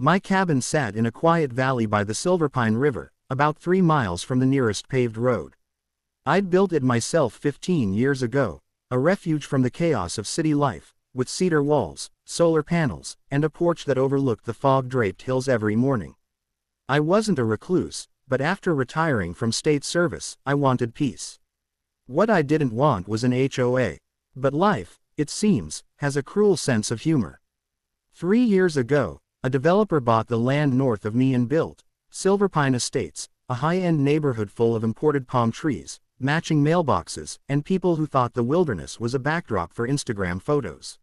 My cabin sat in a quiet valley by the Silverpine River, about 3 miles from the nearest paved road. I'd built it myself 15 years ago, a refuge from the chaos of city life, with cedar walls, solar panels, and a porch that overlooked the fog-draped hills every morning. I wasn't a recluse, but after retiring from state service, I wanted peace. What I didn't want was an HOA. But life, it seems, has a cruel sense of humor. 3 years ago, a developer bought the land north of me and built Silverpine Estates, a high-end neighborhood full of imported palm trees, matching mailboxes, and people who thought the wilderness was a backdrop for Instagram photos.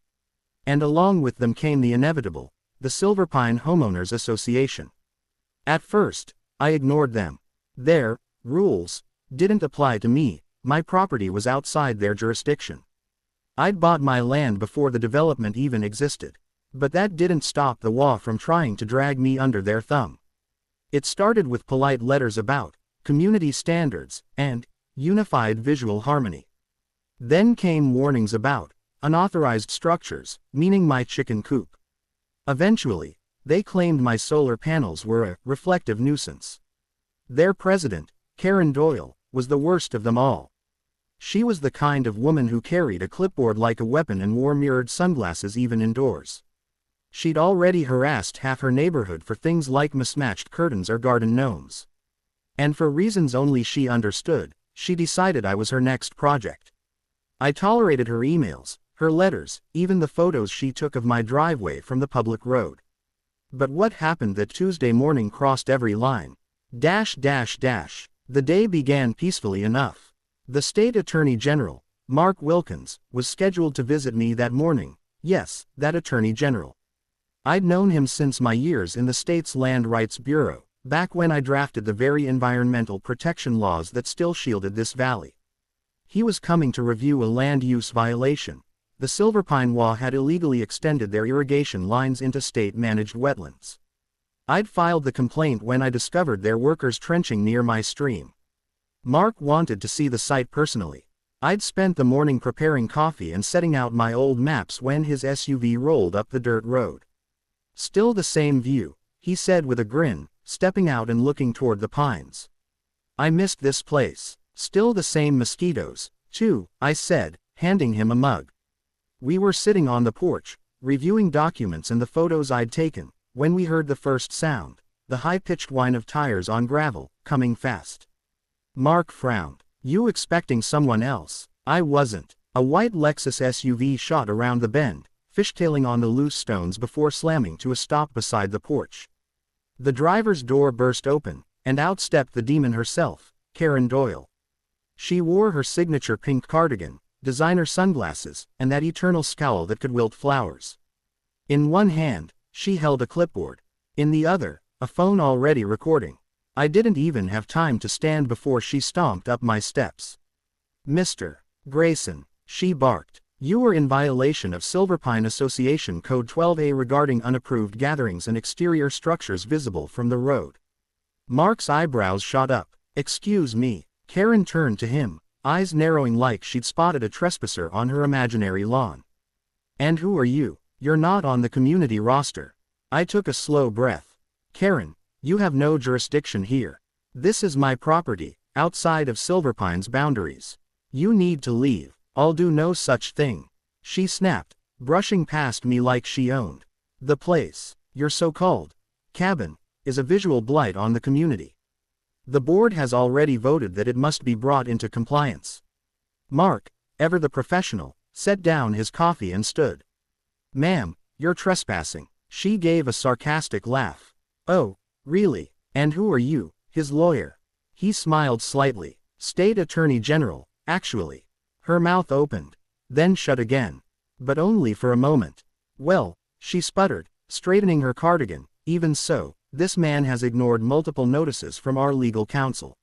And along with them came the inevitable, the Silverpine Homeowners Association. At first, I ignored them. Their rules didn't apply to me. My property was outside their jurisdiction. I'd bought my land before the development even existed. But that didn't stop the WA from trying to drag me under their thumb. It started with polite letters about community standards and unified visual harmony. Then came warnings about unauthorized structures, meaning my chicken coop. Eventually, they claimed my solar panels were a reflective nuisance. Their president, Karen was the worst of them all. She was the kind of woman who carried a clipboard like a weapon and wore mirrored sunglasses even indoors. She'd already harassed half her neighborhood for things like mismatched curtains or garden gnomes. And for reasons only she understood, she decided I was her next project. I tolerated her emails, her letters, even the photos she took of my driveway from the public road. But what happened that Tuesday morning crossed every line. The day began peacefully enough. The state attorney general, Mark Wilkins, was scheduled to visit me that morning. Yes, that attorney general. I'd known him since my years in the state's Land Rights Bureau, back when I drafted the very environmental protection laws that still shielded this valley. He was coming to review a land use violation. The Silverpine WA had illegally extended their irrigation lines into state-managed wetlands. I'd filed the complaint when I discovered their workers trenching near my stream. Mark wanted to see the site personally. I'd spent the morning preparing coffee and setting out my old maps when his SUV rolled up the dirt road. "Still the same view," he said with a grin, stepping out and looking toward the pines. "I missed this place." "Still the same mosquitoes, too," I said, handing him a mug. We were sitting on the porch, reviewing documents and the photos I'd taken, when we heard the first sound, the high-pitched whine of tires on gravel, coming fast. Mark frowned. "You expecting someone else?" I wasn't. A white Lexus SUV shot around the bend, fishtailing on the loose stones before slamming to a stop beside the porch. The driver's door burst open, and out stepped the demon herself, Karen. She wore her signature pink cardigan, designer sunglasses, and that eternal scowl that could wilt flowers. In one hand, she held a clipboard. In the other, a phone already recording. I didn't even have time to stand before she stomped up my steps. "Mr. Grayson," she barked, "you were in violation of Silverpine Association Code 12A regarding unapproved gatherings and exterior structures visible from the road." Mark's eyebrows shot up. "Excuse me." Karen turned to him, eyes narrowing like she'd spotted a trespasser on her imaginary lawn. "And who are you? You're not on the community roster." I took a slow breath. "Karen, you have no jurisdiction here. This is my property, outside of Silverpine's boundaries. You need to leave." "I'll do no such thing," she snapped, brushing past me like she owned the place. "Your so-called cabin is a visual blight on the community. The board has already voted that it must be brought into compliance." Mark, ever the professional, set down his coffee and stood. "Ma'am, you're trespassing." She gave a sarcastic laugh. "Oh, really? And who are you?" "His lawyer." He smiled slightly. "State Attorney General, actually." Her mouth opened, then shut again. But only for a moment. "Well," she sputtered, straightening her cardigan, "even so, this man has ignored multiple notices from our legal counsel.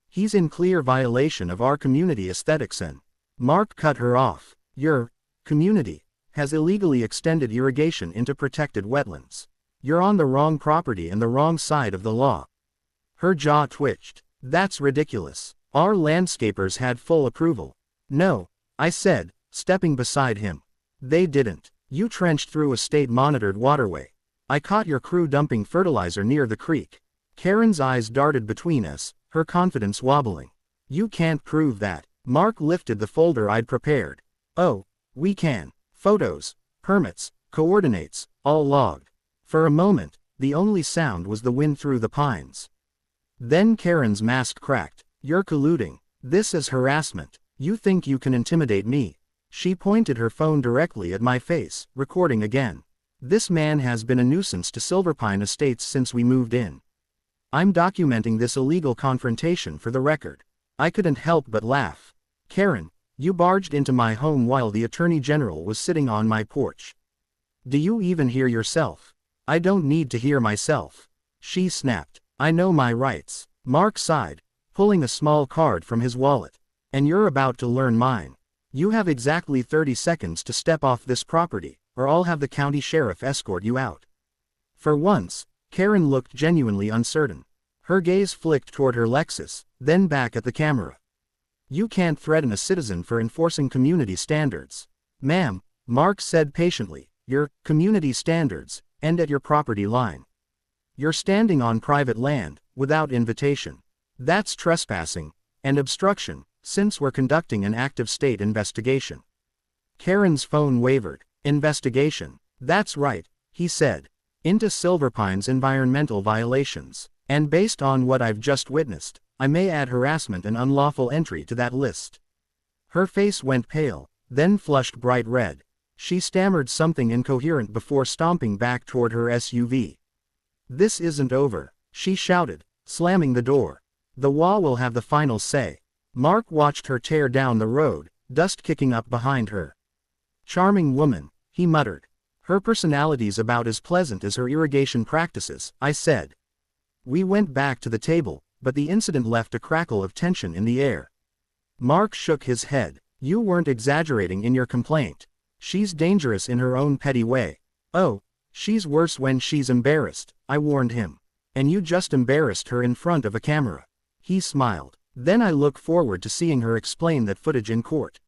He's in clear violation of our community aesthetics and—" Mark cut her off. "Your community has illegally extended irrigation into protected wetlands. You're on the wrong property and the wrong side of the law." Her jaw twitched. "That's ridiculous. Our landscapers had full approval." "No," I said, stepping beside him. "They didn't. You trenched through a state-monitored waterway." I caught your crew dumping fertilizer near the creek. Karen's eyes darted between us, her confidence wobbling. You can't prove that. Mark lifted the folder I'd prepared. Oh, we can. Photos, permits, coordinates, all logged. For a moment, the only sound was the wind through the pines. Then Karen's mask cracked. You're colluding. This is harassment. You think you can intimidate me? She pointed her phone directly at my face, recording again. This man has been a nuisance to Silverpine Estates since we moved in. I'm documenting this illegal confrontation for the record. I couldn't help but laugh. Karen, you barged into my home while the Attorney General was sitting on my porch. Do you even hear yourself? I don't need to hear myself. She snapped. I know my rights. Mark sighed, pulling a small card from his wallet. And you're about to learn mine. You have exactly 30 seconds to step off this property, or I'll have the county sheriff escort you out. For once, Karen looked genuinely uncertain. Her gaze flicked toward her Lexus, then back at the camera. You can't threaten a citizen for enforcing community standards. Ma'am, Mark said patiently, your community standards end at your property line. You're standing on private land, without invitation. That's trespassing, and obstruction, since we're conducting an active state investigation. Karen's phone wavered. Investigation. That's right, he said. Into Silverpine's environmental violations. And based on what I've just witnessed, I may add harassment and unlawful entry to that list. Her face went pale, then flushed bright red. She stammered something incoherent before stomping back toward her SUV. This isn't over, she shouted, slamming the door. The HOA will have the final say. Mark watched her tear down the road, dust kicking up behind her. Charming woman, he muttered. Her personality's about as pleasant as her irrigation practices, I said. We went back to the table, but the incident left a crackle of tension in the air. Mark shook his head. You weren't exaggerating in your complaint. She's dangerous in her own petty way. Oh, she's worse when she's embarrassed, I warned him. And you just embarrassed her in front of a camera. He smiled. Then I look forward to seeing her explain that footage in court.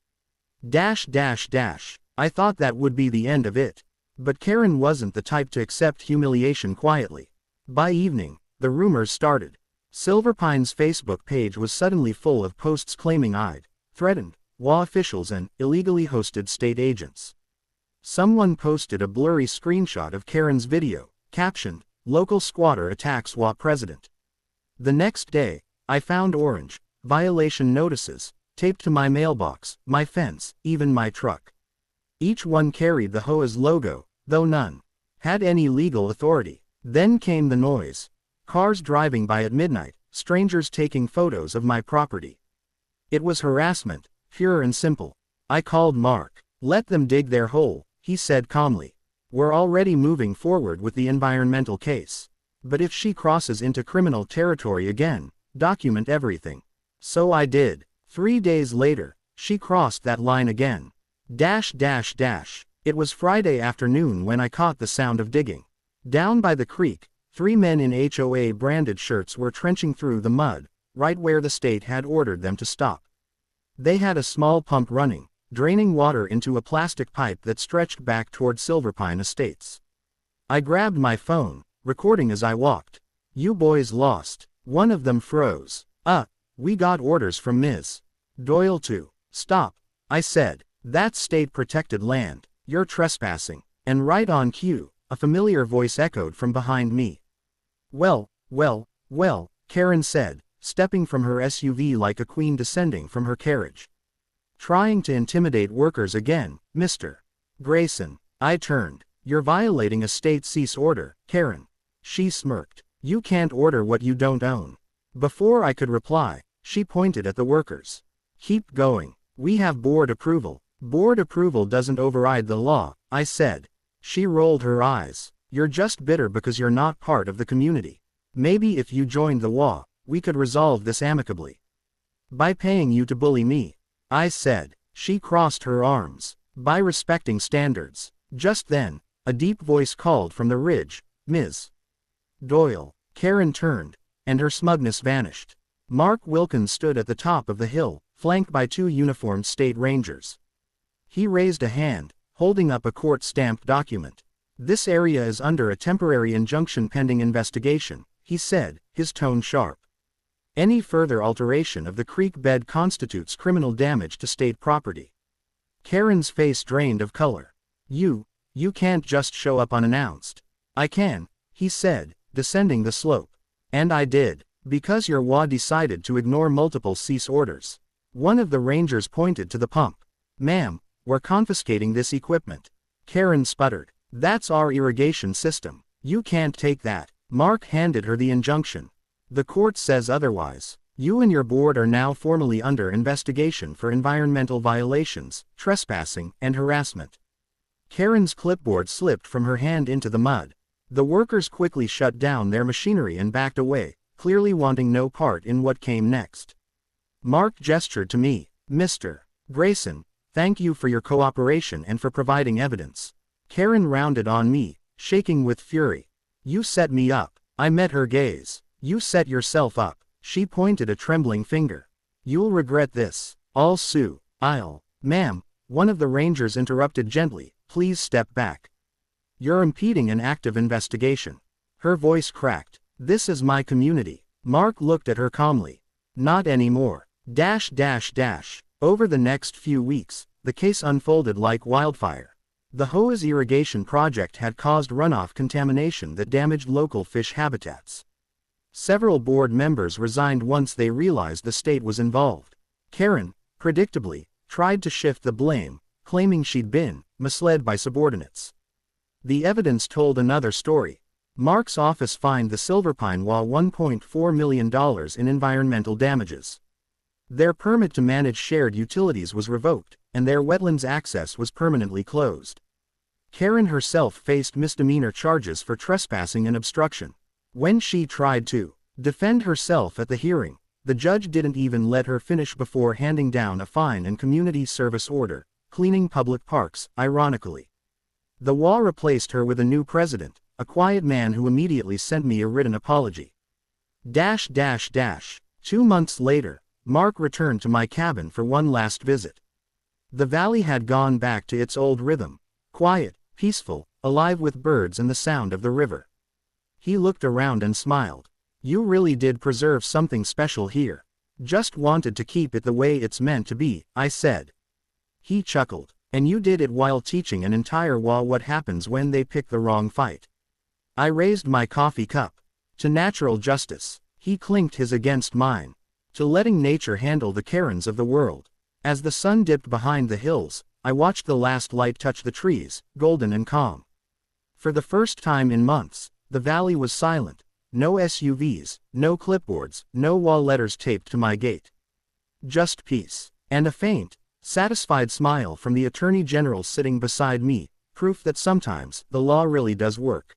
I thought that would be the end of it. But Karen wasn't the type to accept humiliation quietly. By evening, the rumors started. Silverpine's Facebook page was suddenly full of posts claiming I'd threatened HOA officials and illegally hosted state agents. Someone posted a blurry screenshot of Karen's video, captioned, "Local squatter attacks HOA president." The next day, I found orange violation notices taped to my mailbox, my fence, even my truck. Each one carried the HOA's logo, though none had any legal authority. Then came the noise. Cars driving by at midnight, strangers taking photos of my property. It was harassment, pure and simple. I called Mark. Let them dig their hole, he said calmly. We're already moving forward with the environmental case. But if she crosses into criminal territory again, document everything. So I did. 3 days later, she crossed that line again. It was Friday afternoon when I caught the sound of digging. Down by the creek, 3 men in HOA branded shirts were trenching through the mud, right where the state had ordered them to stop. They had a small pump running, draining water into a plastic pipe that stretched back toward Silverpine Estates. I grabbed my phone, recording as I walked. You boys lost. One of them froze. We got orders from Ms. Doyle to stop. I said, that's state-protected land. You're trespassing. And right on cue, a familiar voice echoed from behind me. Well, Karen said, stepping from her SUV like a queen descending from her carriage. Trying to intimidate workers again, Mr. Grayson. I turned. You're violating a state cease order, Karen. She smirked. You can't order what you don't own. Before I could reply, she pointed at the workers. Keep going. We have board approval. Board approval doesn't override the law, I said. She rolled her eyes. You're just bitter because you're not part of the community. Maybe if you joined the HOA, we could resolve this amicably. By paying you to bully me, I said. She crossed her arms. By respecting standards. Just then, a deep voice called from the ridge, Ms. Doyle. Karen turned, and her smugness vanished. Mark Wilkins stood at the top of the hill, flanked by 2 uniformed state rangers. He raised a hand, holding up a court-stamped document. This area is under a temporary injunction pending investigation, he said, his tone sharp. Any further alteration of the creek bed constitutes criminal damage to state property. Karen's face drained of color. You can't just show up unannounced. I can, he said, descending the slope. And I did, because your HOA decided to ignore multiple cease orders. One of the rangers pointed to the pump. Ma'am, we're confiscating this equipment. Karen sputtered. That's our irrigation system. You can't take that. Mark handed her the injunction. The court says otherwise. You and your board are now formally under investigation for environmental violations, trespassing, and harassment. Karen's clipboard slipped from her hand into the mud. The workers quickly shut down their machinery and backed away, clearly wanting no part in what came next. Mark gestured to me. Mr. Grayson, thank you for your cooperation and for providing evidence. Karen rounded on me, shaking with fury. You set me up. I met her gaze. You set yourself up. She pointed a trembling finger. You'll regret this. I'll sue. Ma'am, one of the rangers interrupted gently, please step back. You're impeding an active investigation. Her voice cracked. This is my community. Mark looked at her calmly. Not anymore. Over the next few weeks, the case unfolded like wildfire. The HOA's irrigation project had caused runoff contamination that damaged local fish habitats. Several board members resigned once they realized the state was involved. Karen, predictably, tried to shift the blame, claiming she'd been misled by subordinates. The evidence told another story. Mark's office fined the Silverpine HOA $1.4 million in environmental damages. Their permit to manage shared utilities was revoked, and their wetlands access was permanently closed. Karen herself faced misdemeanor charges for trespassing and obstruction. When she tried to defend herself at the hearing, the judge didn't even let her finish before handing down a fine and community service order, cleaning public parks, ironically. The HOA replaced her with a new president, a quiet man who immediately sent me a written apology. 2 months later, Mark returned to my cabin for one last visit. The valley had gone back to its old rhythm, quiet, peaceful, alive with birds and the sound of the river. He looked around and smiled. You really did preserve something special here. Just wanted to keep it the way it's meant to be, I said. He chuckled. And you did it while teaching an entire HOA what happens when they pick the wrong fight. I raised my coffee cup. To natural justice. He clinked his against mine. To letting nature handle the Karens of the world. As the sun dipped behind the hills, I watched the last light touch the trees, golden and calm. For the first time in months, the valley was silent. No SUVs, no clipboards, no HOA letters taped to my gate. Just peace. And a faint, satisfied smile from the Attorney General sitting beside me, proof that sometimes the law really does work.